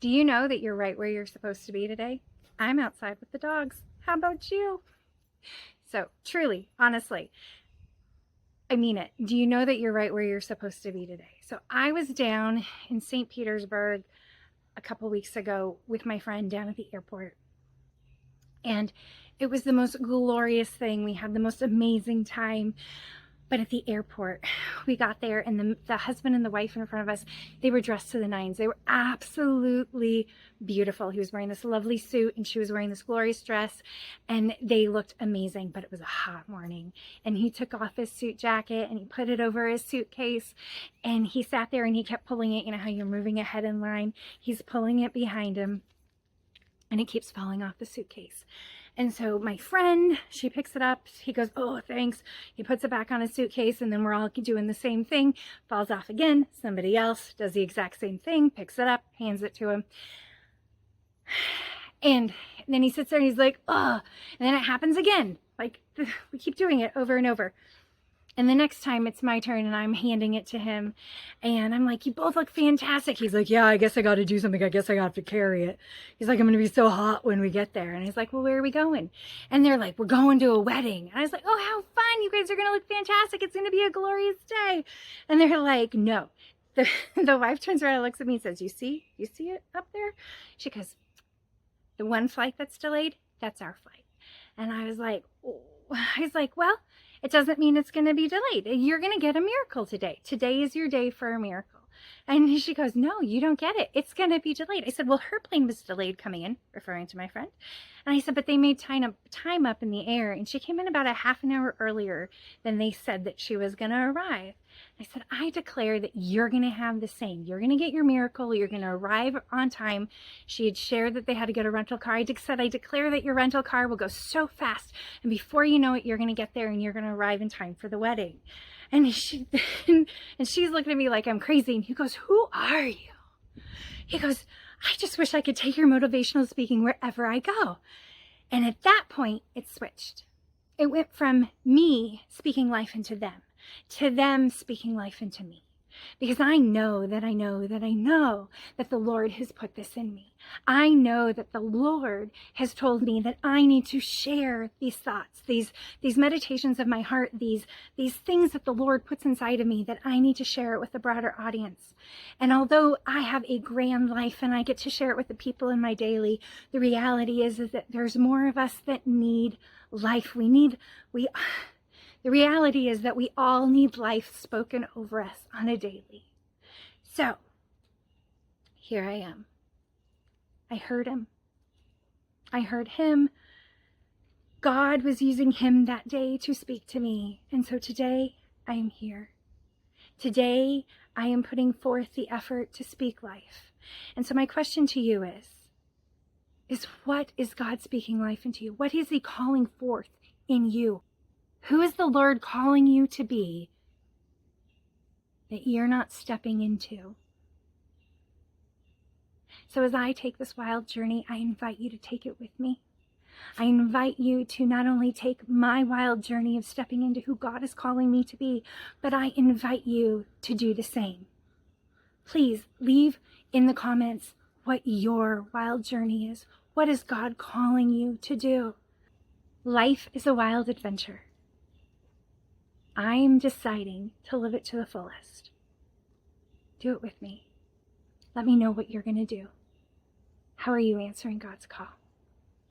Do you know that you're right where you're supposed to be today? I'm outside with the dogs. How about you? So, truly, honestly, I mean it. Do you know that you're right where you're supposed to be today? So, I was down in St. Petersburg a couple weeks ago with my friend down at the airport. And it was the most glorious thing. We had the most amazing time. But at the airport, we got there, and the husband and the wife in front of us, they were dressed to the nines. They were absolutely beautiful. He was wearing this lovely suit, and she was wearing this glorious dress, and they looked amazing. But it was a hot morning, and he took off his suit jacket, and he put it over his suitcase, and he sat there, and he kept pulling it. You know how you're moving ahead in line? He's pulling it behind him, and it keeps falling off the suitcase. And so my friend, she picks it up. He goes, oh, thanks. He puts it back on his suitcase, and then we're all doing the same thing. Falls off again. Somebody else does the exact same thing, picks it up, hands it to him. And then he sits there and he's like, oh, and then it happens again. Like, we keep doing it over and over. And the next time it's my turn and I'm handing it to him, and I'm like, you both look fantastic. He's like, yeah, I guess I got to do something. I guess I have to carry it. He's like, I'm going to be so hot when we get there. And he's like, well, where are we going? And they're like, we're going to a wedding. And I was like, oh, how fun. You guys are going to look fantastic. It's going to be a glorious day. And they're like, no. The wife turns around and looks at me and says, you see it up there? She goes, the one flight that's delayed, that's our flight. And I was like, oh. Well, it doesn't mean it's going to be delayed. You're going to get a miracle today. Today is your day for a miracle. And she goes, no, you don't get it. It's going to be delayed. I said, well, her plane was delayed coming in, referring to my friend. And I said, but they made time up in the air. And she came in about a half an hour earlier than they said that she was going to arrive. I said, I declare that you're going to have the same. You're going to get your miracle. You're going to arrive on time. She had shared that they had to get a rental car. I said, I declare that your rental car will go so fast. And before you know it, you're going to get there and you're going to arrive in time for the wedding. And she's looking at me like I'm crazy. And he goes, who are you? He goes, I just wish I could take your motivational speaking wherever I go. And at that point, it switched. It went from me speaking life into them to them speaking life into me. Because I know that the Lord has put this in me. I know that the Lord has told me that I need to share these thoughts, these meditations of my heart, these things that the Lord puts inside of me, that I need to share it with a broader audience. And although I have a grand life and I get to share it with the people in my daily, the reality is that there's more of us that need life. The reality is that we all need life spoken over us on a daily. So, here I am. I heard him. God was using him that day to speak to me. And so today, I am here. Today, I am putting forth the effort to speak life. And so my question to you is what is God speaking life into you? What is he calling forth in you? Who is the Lord calling you to be that you're not stepping into? So as I take this wild journey, I invite you to take it with me. I invite you to not only take my wild journey of stepping into who God is calling me to be, but I invite you to do the same. Please leave in the comments what your wild journey is. What is God calling you to do? Life is a wild adventure. I am deciding to live it to the fullest. Do it with me. Let me know what you're going to do. How are you answering God's call?